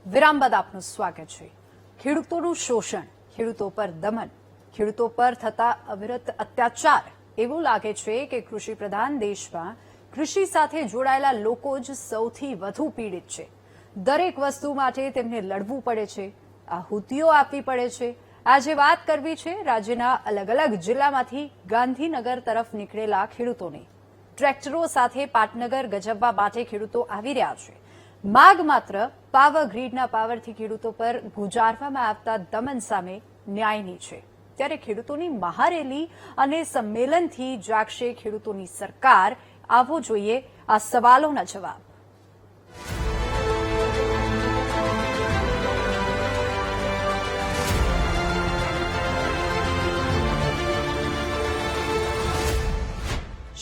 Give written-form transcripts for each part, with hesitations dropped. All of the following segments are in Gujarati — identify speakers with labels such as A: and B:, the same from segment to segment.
A: વિરામ બાદ આપનું સ્વાગત છે। ખેડૂતોનું શોષણ, ખેડૂતો પર દમન, ખેડૂતો પર થતા અવિરત અત્યાચાર। એવું લાગે છે કે કૃષિ પ્રધાન દેશમાં કૃષિ સાથે જોડાયેલા લોકો જ સૌથી વધુ પીડિત છે। દરેક વસ્તુ માટે તેમને લડવું પડે છે, આહુતિઓ આપવી પડે છે। આજે વાત કરવી છે રાજ્યના અલગ અલગ જિલ્લામાંથી ગાંધીનગર તરફ નીકળેલા ખેડૂતોની। ટ્રેક્ટરો સાથે પાટનગર ગજવવા માટે ખેડૂતો આવી રહ્યા છે। માગ માત્ર પાવર ગ્રીડના પાવરથી ખેડૂતો પર ગુજારવામાં આવતા દમન સામે ન્યાયની છે। ત્યારે ખેડૂતોની મહારેલી અને સંમેલનથી જાગશે ખેડૂતોની સરકાર? આવો જોઈએ આ સવાલોના જવાબ।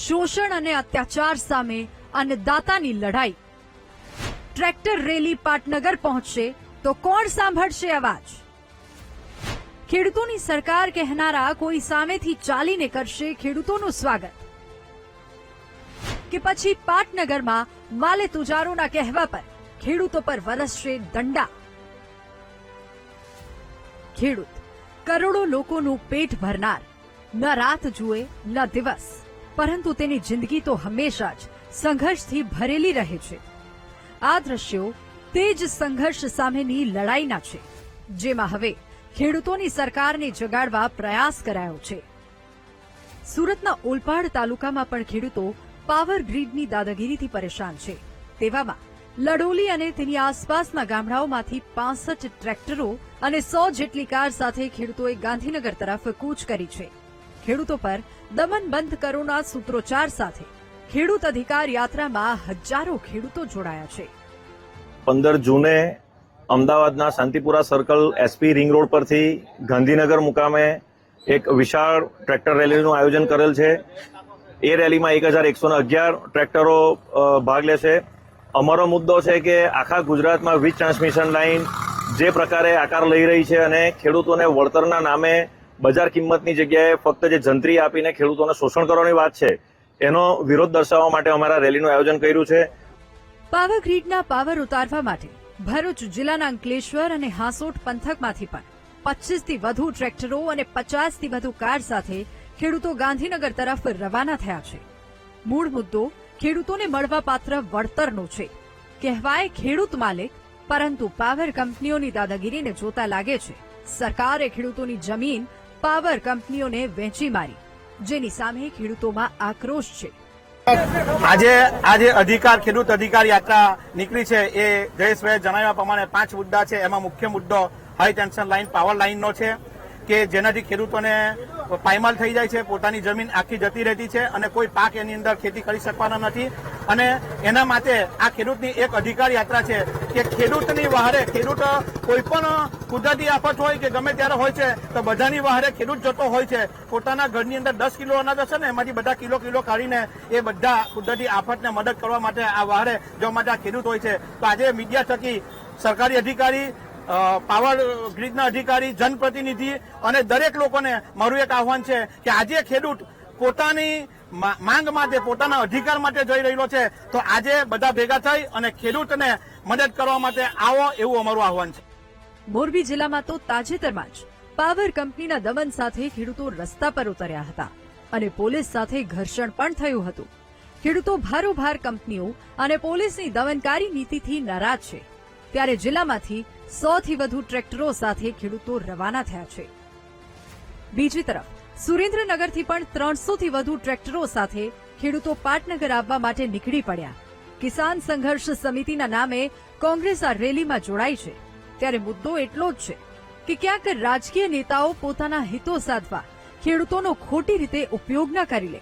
A: શોષણ અને અત્યાચાર સામે અન્નદાતાની લડાઈ। ટ્રેક્ટર રેલી પાટનગર પહોંચશે તો કોણ સાંભળશે અવાજ? ખેડૂતોની સરકાર કહેનારા કોઈ સામેથી ચાલીને કરશે ખેડૂતોનું સ્વાગત, કે પછી પાટનગરમાં માલે તુજારોના કહેવા પર ખેડૂતો પર વરસશે દંડા? ખેડૂત કરોડો લોકોનું પેટ ભરનાર, ન રાત જુએ ન દિવસ, પરંતુ તેની જિંદગી તો હંમેશા જ સંઘર્ષથી ભરેલી રહે છે। આ દ્રશ્યો તે જ સંઘર્ષ સામેની લડાઈના છે, જેમાં હવે ખેડૂતોની સરકારને જગાડવા પ્રયાસ કરાયો છે। સુરતના ઓલપાડ તાલુકામાં પણ ખેડૂતો પાવર ગ્રીડની દાદાગીરીથી પરેશાન છે। તેવામાં લડોલી અને તેની આસપાસના ગામડાઓમાંથી 65 ટ્રેક્ટરો અને 100 જેટલી કાર સાથે ખેડૂતોએ ગાંધીનગર તરફ કૂચ કરી છે। ખેડૂતો પર દમન બંધ કરોના સૂત્રોચ્ચાર સાથે ખેડૂત અધિકાર યાત્રામાં હજારો ખેડૂતો જોડાયા છે।
B: 15 જૂને અમદાવાદના Shantipura circle SP ring road પરથી ગાંધીનગર મુકામે એક વિશાળ ટ્રેક્ટર રેલીનું આયોજન કરેલ છે। એ રેલીમાં 1111 ટ્રેક્ટરો ભાગ લેશે। અમારો મુદ્દો છે કે આખા ગુજરાતમાં વીજ ટ્રાન્સમિશન લાઇન જે પ્રકારે આકાર લઈ રહી છે અને ખેડૂતોને વળતરના નામે બજાર કિંમતની જગ્યાએ ફક્ત જે જંત્રી આપીને ખેડૂતોને શોષણ કરવાની વાત છે, એનો વિરોધ દર્શાવવા માટે અમારા રેલીનું આયોજન કર્યું છે।
A: પાવર ગ્રીડના પાવર ઉતારવા માટે ભરૂચ જિલ્લાના અંકલેશ્વર અને હાંસોટ પંથકમાંથી પણ 25 થી વધુ ટ્રેક્ટરો અને 50 થી વધુ કાર સાથે ખેડૂતો ગાંધીનગર તરફ રવાના થયા છે। મૂળ મુદ્દો ખેડૂતોને મળવાપાત્ર વળતરનો છે। કહેવાય ખેડૂત માલિક, પરંતુ પાવર કંપનીઓની દાદાગીરીને જોતા લાગે છે સરકારે ખેડૂતોની જમીન પાવર કંપનીઓને વેચી મારી, જેની સામે ખેડૂતોમાં આક્રોશ છે।
C: આજે અધિકાર ખેડૂત અધિકાર યાત્રા નીકળી છે। એ જયેશભાઈએ જણાવ્યા પ્રમાણે 5 મુદ્દા છે। એમાં મુખ્ય મુદ્દો હાઈ ટેન્શન લાઇન પાવર લાઇનનો છે કે જેનાથી ખેડૂતોને પાયમાલ થઈ જાય છે, પોતાની જમીન આખી જતી રહેતી છે અને કોઈ પાક એની અંદર ખેતી કરી શકવાના નથી। અને એના માટે આ ખેડૂતની એક અધિકાર યાત્રા છે કે ખેડૂતની વહારે ખેડૂત કોઈ પણ કુદરતી આફત હોય કે ગમે ત્યારે હોય છે તો બધાની વહારે ખેડૂત જતો હોય છે। પોતાના ઘરની અંદર 10 કિલો અનાજ હશે ને એમાંથી બધા કિલો કાઢીને એ બધા કુદરતી આફતને મદદ કરવા માટે આ વહારે જવા માટે આ ખેડૂત હોય છે। તો આજે મીડિયા થકી સરકારી અધિકારી, પાવર ગ્રીડના અધિકારી, જનપ્રતિનિધિ અને દરેક લોકોને મારું એક આહવાન છે કે આજે ખેડૂત પોતાની માંગ માટે, પોતાના અધિકાર માટે જઈ રહેલો છે, તો આજે બધા ભેગા થઈ અને ખેડૂતને મદદ કરવા માટે આવો, એવું અમારું આહવાન છે।
A: મોરબી જિલ્લામાં તો તાજેતરમાં જ પાવર કંપનીના દમન સાથે ખેડૂતો રસ્તા પર ઉતર્યા હતા અને પોલીસ સાથે ઘર્ષણ પણ થયું હતું। ખેડૂતો ભારોભાર કંપનીઓ અને પોલીસની દમનકારી નીતિથી નારાજ છે। ત્યારે જિલ્લામાંથી 100 થી વધુ ટ્રેક્ટરો સાથે ખેડૂતો રવાના થયા છે। બીજી તરફ સુરેન્દ્રનગરથી પણ 300 થી વધુ ટ્રેક્ટરો સાથે ખેડૂતો પાટનગર આવવા માટે નીકળી પડ્યા। કિસાન સંઘર્ષ સમિતિના નામે કોંગ્રેસ આ રેલીમાં જોડાઈ છે। ત્યારે મુદ્દો એટલો જ છે કે ક્યાંક રાજકીય નેતાઓ પોતાના હિતો સાધવા ખેડૂતોનો ખોટી રીતે ઉપયોગ ન કરી લે।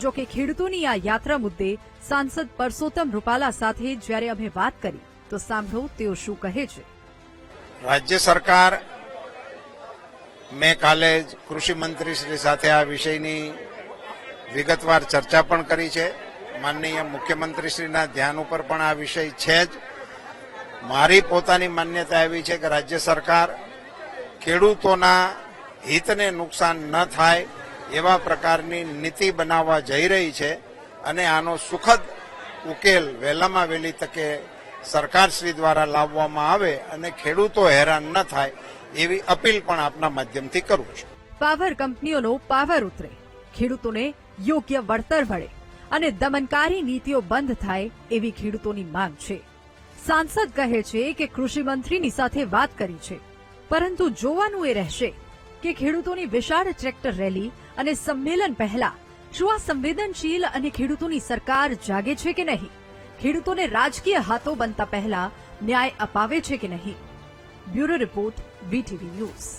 A: જો કે ખેડૂતોની આ યાત્રા મુદ્દે સાંસદ પરસોત્તમ રૂપાલા સાથે જ્યારે અમે વાત કરી તો સાંભળો તેઓ શું કહે છે।
D: રાજ્ય સરકાર મેં કાલે જ કૃષિ મંત્રીશ્રી સાથે આ વિષયની વિગતવાર ચર્ચા પણ કરી છે। માનનીય મુખ્યમંત્રીશ્રીના ધ્યાન ઉપર પણ આ વિષય છે જ। મારી પોતાની માન્યતા એવી છે કે રાજ્ય સરકાર ખેડૂતોના હિતને નુકસાન ન થાય એવા પ્રકારની નીતિ બનાવવા જઈ રહી છે અને આનો સુખદ ઉકેલ વહેલામાં વહેલી તકે સરકારશ્રી દ્વારા લાવવામાં આવે અને ખેડૂતો હેરાન ન થાય એવી અપીલ પણ આપના માધ્યમથી કરું છું.
A: પાવર કંપનીઓનો પાવર ઉતરે, ખેડૂતોને યોગ્ય વળતર મળે અને દમનકારી નીતિઓ બંધ થાય એવી ખેડૂતોની માંગ છે. સાંસદ કહે છે કે કૃષિ મંત્રીની સાથે વાત કરી છે, પરંતુ જોવાનું એ રહેશે કે ખેડૂતોની વિશાળ ટ્રેક્ટર રેલી અને સંમેલન પહેલા શું આ સંવેદનશીલ અને ખેડૂતોની સરકાર જાગે છે કે નહીં, ખેડૂતોને રાજકીય હાથો બનતા પહેલા ન્યાય અપાવે છે કે નહીં. Bureau report, VTV news.